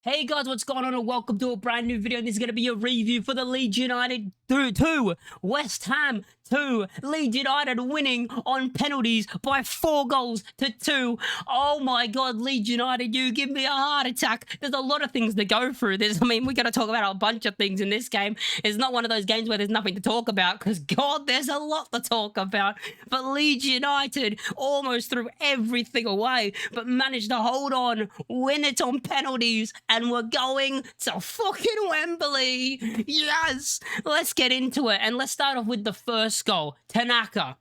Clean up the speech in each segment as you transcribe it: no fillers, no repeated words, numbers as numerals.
Hey guys, what's going on and welcome to a brand new video. This is going to be a review for the Leeds United 2, West Ham 2. Leeds United winning on penalties by 4-2. Oh my god, Leeds United, you give me a heart attack. There's a lot of things to go through. We're going to talk about a bunch of things in this game. It's not one of those games where there's nothing to talk about because god, there's a lot to talk about. But Leeds United almost threw everything away but managed to hold on, win it on penalties, and we're going to fucking Wembley. Yes, let's get into it. And let's start off with the first goal. Tanaka.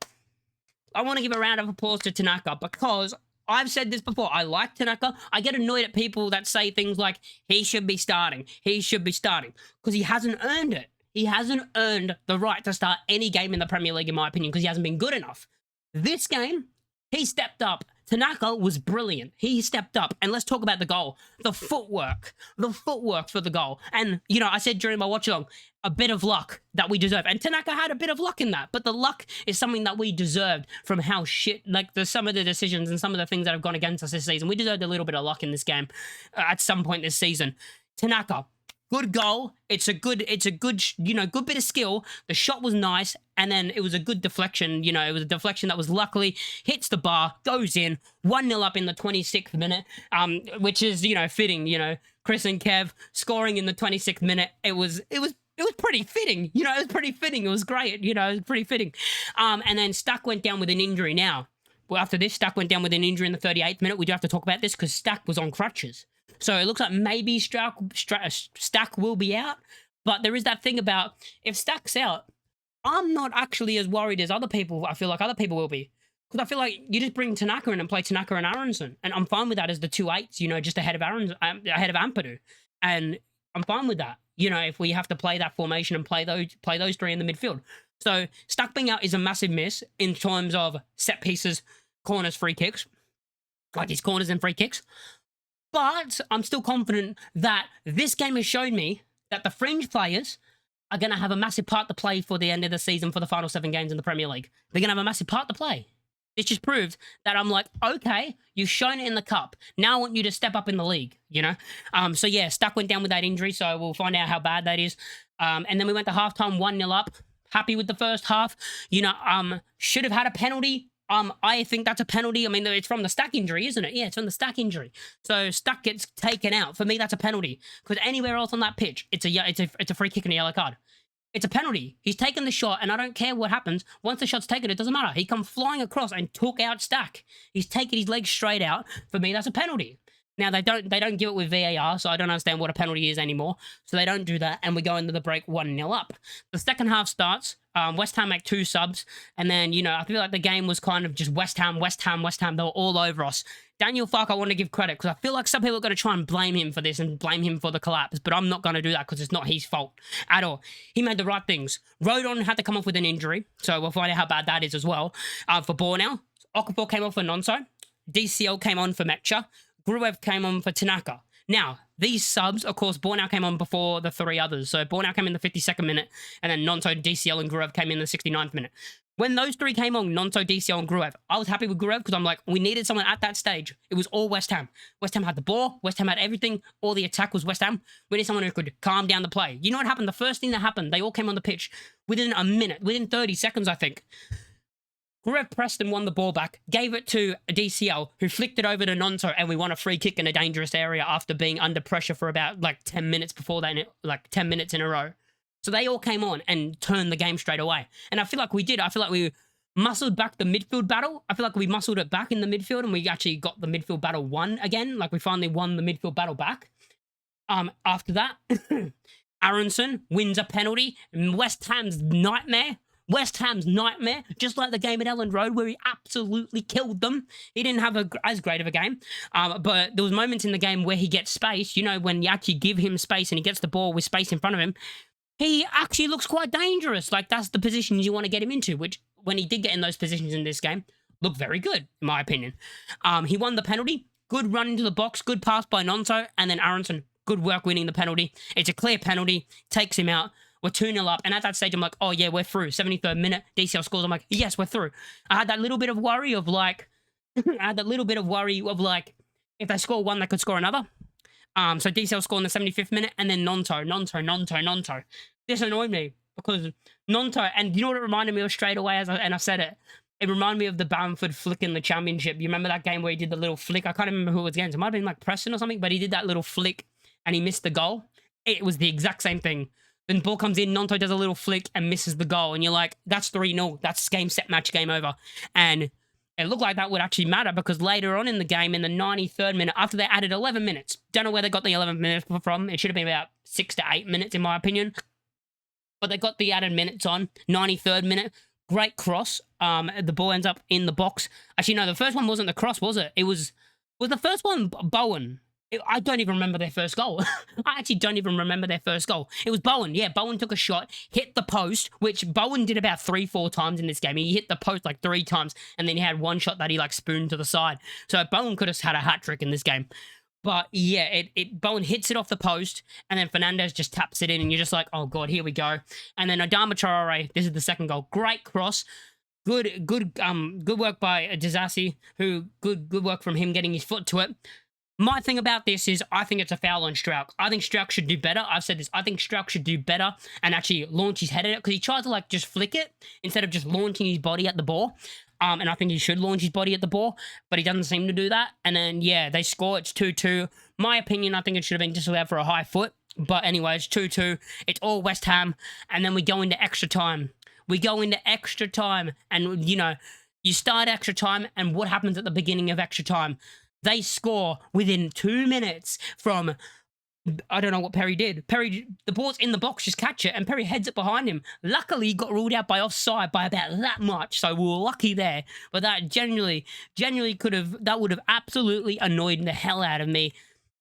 I want to give a round of applause to Tanaka because I've said this before. I like Tanaka. I get annoyed at people that say things like, he should be starting. He should be starting. Because he hasn't earned it. He hasn't earned the right to start any game in the Premier League, in my opinion, because he hasn't been good enough. This game, he stepped up. Tanaka was brilliant. He stepped up. And let's talk about the goal. The footwork for the goal. And, you know, I said during my watch-along, a bit of luck that we deserve. And Tanaka had a bit of luck in that. But the luck is something that we deserved from how shit, like, some of the decisions and some of the things that have gone against us this season. We deserved a little bit of luck in this game at some point this season. Tanaka. Good goal. It's a good, you know, good bit of skill. The shot was nice, and then it was a good deflection. You know, it was a deflection that was luckily hits the bar, goes in, 1-0 up in the 26th minute, which is, you know, fitting. You know, Chris and Kev scoring in the 26th minute. It was pretty fitting. You know, it was pretty fitting. It was great. You know, it was pretty fitting. And then Stack went down with an injury. Now, well, after this, Stack went down with an injury in the 38th minute. We do have to talk about this because Stack was on crutches. So it looks like maybe Stack will be out. But there is that thing about, if Stack's out, I'm not actually as worried as other people. I feel like other people will be. Because I feel like you just bring Tanaka in and play Tanaka and Aronson. And I'm fine with that as the 2 8s, you know, just ahead of Ampadu. And I'm fine with that, you know, if we have to play that formation and play those three in the midfield. So Stack being out is a massive miss in terms of set pieces, corners, free kicks. Like his corners and free kicks. But I'm still confident that this game has shown me that the fringe players are going to have a massive part to play for the end of the season for the final 7 games in the Premier League. They're going to have a massive part to play. This just proved that I'm like, okay, you've shown it in the cup. Now I want you to step up in the league, you know? So yeah, Stack went down with that injury, so we'll find out how bad that is. And then we went to halftime 1-0 up. Happy with the first half. You know, should have had a penalty. I think that's a penalty. I mean, it's from the Stack injury, isn't it? Yeah, it's from the Stack injury. So Stack gets taken out. For me, that's a penalty. Because anywhere else on that pitch, it's a free kick and a yellow card. It's a penalty. He's taken the shot, and I don't care what happens. Once the shot's taken, it doesn't matter. He come flying across and took out Stack. He's taken his legs straight out. For me, that's a penalty. Now, they don't give it with VAR, so I don't understand what a penalty is anymore. So they don't do that, and we go into the break 1-0 up. The second half starts. West Ham make 2 subs, and then, you know, I feel like the game was kind of just West Ham. They were all over us. Daniel Farke, I want to give credit, because I feel like some people are going to try and blame him for this and blame him for the collapse, but I'm not going to do that because it's not his fault at all. He made the right things. Rodon had to come off with an injury, so we'll find out how bad that is as well. For Bornau, Okafor came off for Nonso. DCL came on for Mecha. Gruev came on for Tanaka. Now, these subs, of course, Bornau came on before the 3 others. So Bornau came in the 52nd minute, and then Nonso, DCL, and Gruev came in the 69th minute. When those 3 came on, Nonso, DCL, and Gruev, I was happy with Gruev because I'm like, we needed someone at that stage. It was all West Ham. West Ham had the ball. West Ham had everything. All the attack was West Ham. We need someone who could calm down the play. You know what happened? The first thing that happened, they all came on the pitch within a minute, within 30 seconds, I think. Gruev pressed and won the ball back, gave it to DCL, who flicked it over to Nonso, and we won a free kick in a dangerous area after being under pressure for about, like, 10 minutes before that, like, 10 minutes in a row. So they all came on and turned the game straight away. And I feel like we did. I feel like we muscled back the midfield battle. I feel like we muscled it back in the midfield, and we actually got the midfield battle won again. Like, we finally won the midfield battle back. After that, Aronson wins a penalty. West Ham's nightmare, just like the game at Elland Road where he absolutely killed them. He didn't have as great of a game, but there was moments in the game where he gets space, you know, when you actually give him space and he gets the ball with space in front of him, he actually looks quite dangerous. Like, that's the positions you want to get him into, which, when he did get in those positions in this game, looked very good, in my opinion. He won the penalty, good run into the box, good pass by Nonso, and then Aronson, good work winning the penalty. It's a clear penalty, takes him out. We're 2-0 up. And at that stage, I'm like, oh, yeah, we're through. 73rd minute, DCL scores. I'm like, yes, we're through. I had that little bit of worry of, like, if they score one, they could score another. So DCL scored in the 75th minute, and then Nonto. This annoyed me because Nonto, and you know what it reminded me of straight away, and I said it. It reminded me of the Bamford flick in the Championship. You remember that game where he did the little flick? I can't remember who it was against. It might have been like Preston or something, but he did that little flick and he missed the goal. It was the exact same thing. Then ball comes in, Nonto does a little flick and misses the goal, and you're like, that's 3-0. That's game, set, match, game over. And it looked like that would actually matter because later on in the game, in the 93rd minute, after they added 11 minutes, don't know where they got the 11 minutes from. It should have been about 6 to 8 minutes, in my opinion. But they got the added minutes on, 93rd minute. Great cross. The ball ends up in the box. Actually, no, the first one wasn't the cross, was it? It was the first one Bowen? I don't even remember their first goal. I actually don't even remember their first goal. It was Bowen. Yeah, Bowen took a shot, hit the post, which Bowen did about 3-4 times in this game. He hit the post like 3 times, and then he had one shot that he like spooned to the side. So Bowen could have had a hat trick in this game. But yeah, Bowen hits it off the post, and then Fernandez just taps it in, and you're just like, oh god, here we go. And then Adama Traore, this is the second goal. Great cross. Good work by Disasi, who good work from him getting his foot to it. My thing about this is I think it's a foul on Strauch. I think Strauch should do better. I've said this. I think Strauch should do better and actually launch his head at it because he tries to like just flick it instead of just launching his body at the ball. And I think he should launch his body at the ball, but he doesn't seem to do that. And then, yeah, they score. It's 2-2. My opinion, I think it should have been disallowed for a high foot. But anyways, 2-2. It's all West Ham. And then we go into extra time. And, you know, you start extra time, and what happens at the beginning of extra time? They score within 2 minutes from, I don't know what Perry did. Perry, the ball's in the box, just catch it, and Perry heads it behind him. Luckily, he got ruled out by offside by about that much, so we were lucky there. But that genuinely would have absolutely annoyed the hell out of me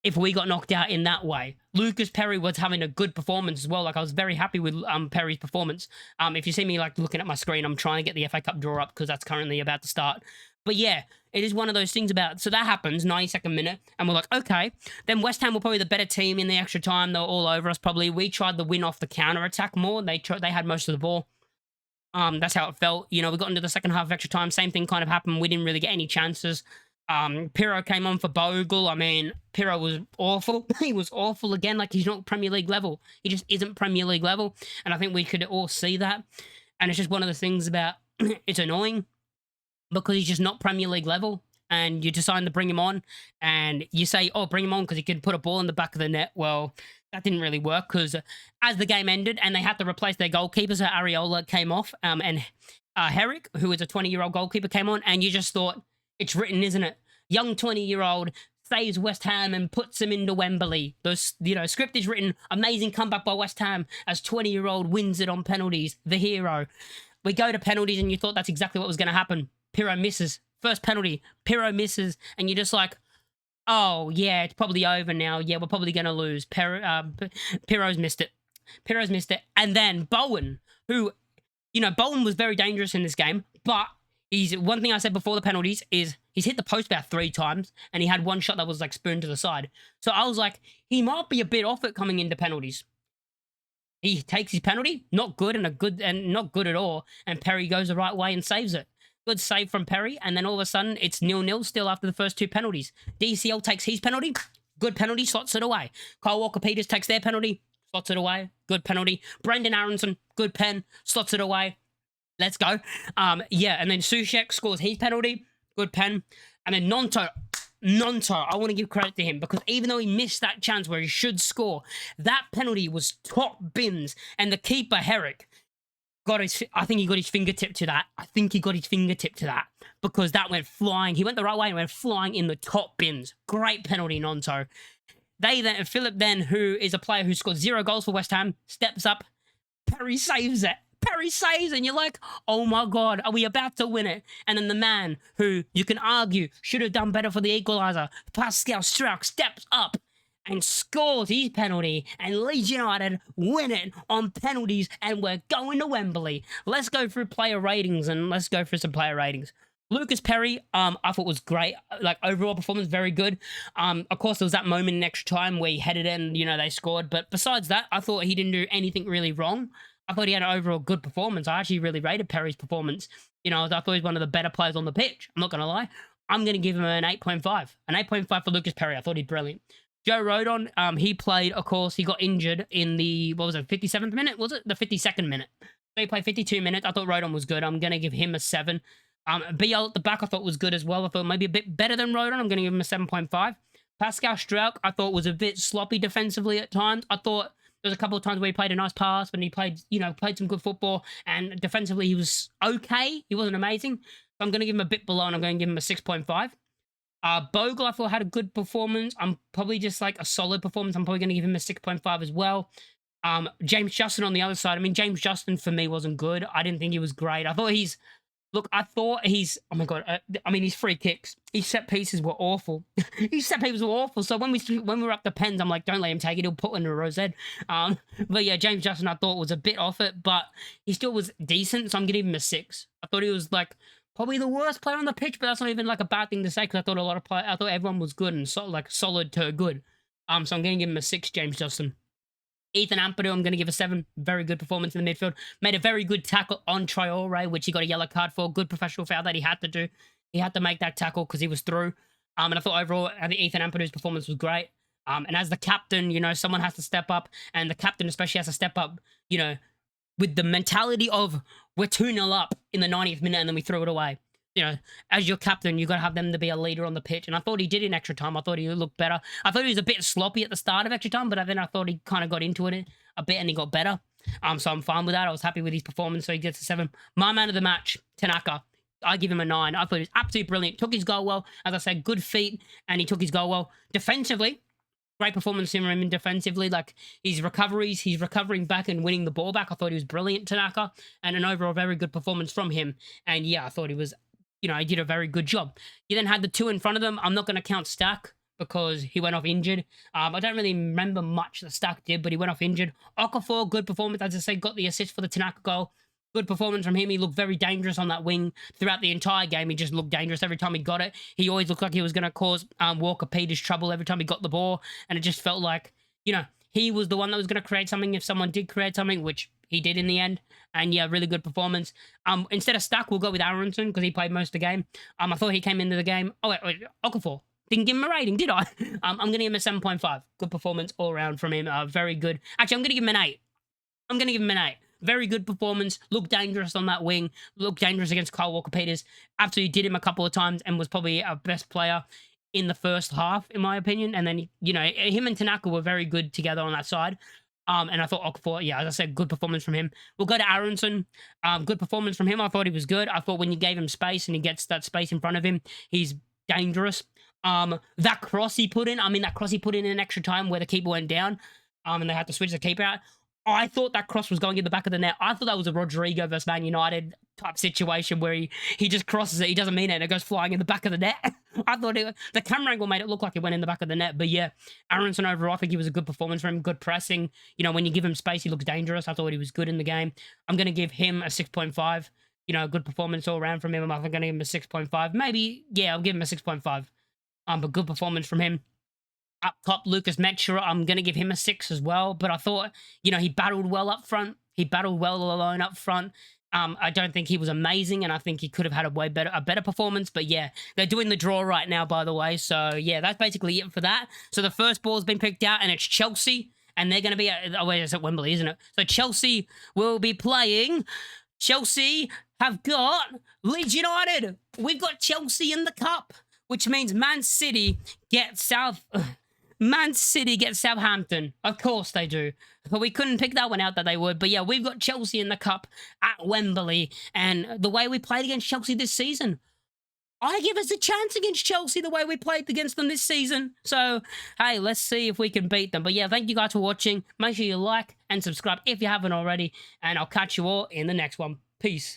if we got knocked out in that way. Lucas Perry was having a good performance as well. Like, I was very happy with Perry's performance. If you see me, like, looking at my screen, I'm trying to get the FA Cup draw up because that's currently about to start. But yeah, it is one of those things about... So that happens, 92nd minute, and we're like, okay. Then West Ham were probably the better team in the extra time. They were all over us, probably. We tried to win off the counter-attack more. They had most of the ball. That's how it felt. You know, we got into the second half of extra time. Same thing kind of happened. We didn't really get any chances. Pirro came on for Bogle. I mean, Pirro was awful. He was awful again. Like, he's not Premier League level. He just isn't Premier League level. And I think we could all see that. And it's just one of the things about... it's annoying. Because he's just not Premier League level, and you decide to bring him on, and you say, oh, bring him on because he can put a ball in the back of the net. Well, that didn't really work because as the game ended and they had to replace their goalkeepers, so Areola came off, and Herrick, who is a 20-year-old goalkeeper, came on, and you just thought, it's written, isn't it? Young 20-year-old saves West Ham and puts him into Wembley. Script is written, amazing comeback by West Ham as 20-year-old wins it on penalties, the hero. We go to penalties, and you thought that's exactly what was going to happen. Pirro misses. First penalty. Pirro misses. And you're just like, oh, yeah, it's probably over now. Yeah, we're probably going to lose. Pirro's missed it. And then Bowen, who, you know, Bowen was very dangerous in this game. But one thing I said before the penalties is he's hit the post about 3 times. And he had one shot that was like spooned to the side. So I was like, he might be a bit off it coming into penalties. He takes his penalty. Not good and not good at all. And Perry goes the right way and saves it. Good save from Perry, and then all of a sudden, it's 0-0 still after the first 2 penalties. DCL takes his penalty, good penalty, slots it away. Kyle Walker-Peters takes their penalty, slots it away, good penalty. Brendan Aronson, good pen, slots it away. Let's go. Yeah, and then Soucek scores his penalty, good pen. And then Nonto, I want to give credit to him because even though he missed that chance where he should score, that penalty was top bins, and the keeper, Herrick, I think he got his fingertip to that. Because that went flying. He went the right way and went flying in the top bins. Great penalty, Nonto. Philip then, who is a player who scored 0 goals for West Ham, steps up. Perry saves it. And you're like, oh my God, are we about to win it? And then the man who you can argue should have done better for the equaliser, Pascal Struijk, steps up and scores his penalty, and Leeds United win it on penalties, and we're going to Wembley. Let's go through player ratings, and let's go through some player ratings. Lucas Perry, I thought was great. Like, overall performance, very good. Of course, there was that moment in extra time where he headed it and, you know, they scored. But besides that, I thought he didn't do anything really wrong. I thought he had an overall good performance. I actually really rated Perry's performance. You know, I thought he was one of the better players on the pitch. I'm not going to lie. I'm going to give him an 8.5. An 8.5 for Lucas Perry. I thought he's brilliant. Joe Rodon, he played, of course, he got injured in the, what was it, 57th minute? Was it? The 52nd minute. So he played 52 minutes. I thought Rodon was good. I'm going to give him a 7. BL at the back I thought was good as well. I thought maybe a bit better than Rodon. I'm going to give him a 7.5. Pascal Struijk, I thought was a bit sloppy defensively at times. I thought there was a couple of times where he played a nice pass, but he played, played some good football. And defensively, he was okay. He wasn't amazing. So I'm going to give him a bit below, and I'm going to give him a 6.5. Bogle, I thought, had a good performance. I'm probably just like a solid performance. I'm probably going to give him a 6.5 as well. James Justin on the other side. I mean, James Justin for me wasn't good. I didn't think he was great. I thought he's, oh my God. I mean, his free kicks, his set pieces were awful. His set pieces were awful. So when we were up the pens, I'm like, don't let him take it. He'll put it in a rosette. But yeah, James Justin, I thought was a bit off it, but he still was decent. So I'm going to give him a 6. I thought he was like probably the worst player on the pitch, but that's not even like a bad thing to say because I thought everyone was good and solid to good. So I'm going to give him a 6, James Justin. Ethan Ampadu, I'm going to give a 7. Very good performance in the midfield. Made a very good tackle on Traore, which he got a yellow card for. Good professional foul that he had to do. He had to make that tackle because he was through. And I thought overall, I think Ethan Ampadu's performance was great. And as the captain, someone has to step up. And the captain especially has to step up, with the mentality of we're 2-0 up in the 90th minute and then we throw it away. As your captain, you got to have them to be a leader on the pitch. And I thought he did in extra time. I thought he looked better. I thought he was a bit sloppy at the start of extra time, but then I thought he kind of got into it a bit and he got better. So I'm fine with that. I was happy with his performance, so he gets a 7. My man of the match, Tanaka. I give him a 9. I thought he was absolutely brilliant. Took his goal well. As I said, good feet, and he took his goal well. Defensively, great performance from him defensively. Like, his recoveries, he's recovering back and winning the ball back. I thought he was brilliant, Tanaka. And an overall very good performance from him. And yeah, I thought he was, he did a very good job. You then had the 2 in front of them. I'm not going to count Stack because he went off injured. I don't really remember much that Stack did, but he went off injured. Okafor, good performance. As I say, got the assist for the Tanaka goal. Good performance from him. He looked very dangerous on that wing throughout the entire game. He just looked dangerous every time he got it. He always looked like he was going to cause Walker Peters trouble every time he got the ball. And it just felt like, he was the one that was going to create something if someone did create something, which he did in the end. And yeah, really good performance. Instead of Stack, we'll go with Aronson because he played most of the game. I thought he came into the game. Oh, wait, Okafor. Didn't give him a rating, did I? I'm going to give him a 7.5. Good performance all around from him. Very good. Actually, I'm going to give him an 8. I'm going to give him an 8. Very good performance. Looked dangerous on that wing. Looked dangerous against Kyle Walker-Peters. Absolutely did him a couple of times and was probably our best player in the first half, in my opinion. And then, him and Tanaka were very good together on that side. And I thought Okafor, yeah, as I said, good performance from him. We'll go to Aronson. Good performance from him. I thought he was good. I thought when you gave him space and he gets that space in front of him, he's dangerous. That cross he put in in extra time where the keeper went down, and they had to switch the keeper out. I thought that cross was going in the back of the net. I thought that was a Rodrigo versus Man United type situation where he just crosses it, he doesn't mean it, and it goes flying in the back of the net. I thought the camera angle made it look like it went in the back of the net. But yeah, Aronson overall, I think he was a good performance from him, good pressing. When you give him space, he looks dangerous. I thought he was good in the game. I'm going to give him a 6.5. A good performance all around from him. I'm going to give him a 6.5. Maybe, yeah, I'll give him a 6.5. But good performance from him. Up top, Lucas Metzger, I'm going to give him a 6 as well. But I thought, he battled well up front. He battled well alone up front. I don't think he was amazing, and I think he could have had a better performance. But yeah, they're doing the draw right now, by the way. So yeah, that's basically it for that. So the first ball's been picked out, and it's Chelsea. And they're going to be it's at Wembley, isn't it? So Chelsea will be playing. Chelsea have got Leeds United. We've got Chelsea in the cup, which means Man City get Southampton. Of course they do. But we couldn't pick that one out that they would. But yeah, we've got Chelsea in the cup at Wembley. And the way we played against Chelsea this season, I give us a chance against Chelsea the way we played against them this season. So, hey, let's see if we can beat them. But yeah, thank you guys for watching. Make sure you like and subscribe if you haven't already. And I'll catch you all in the next one. Peace.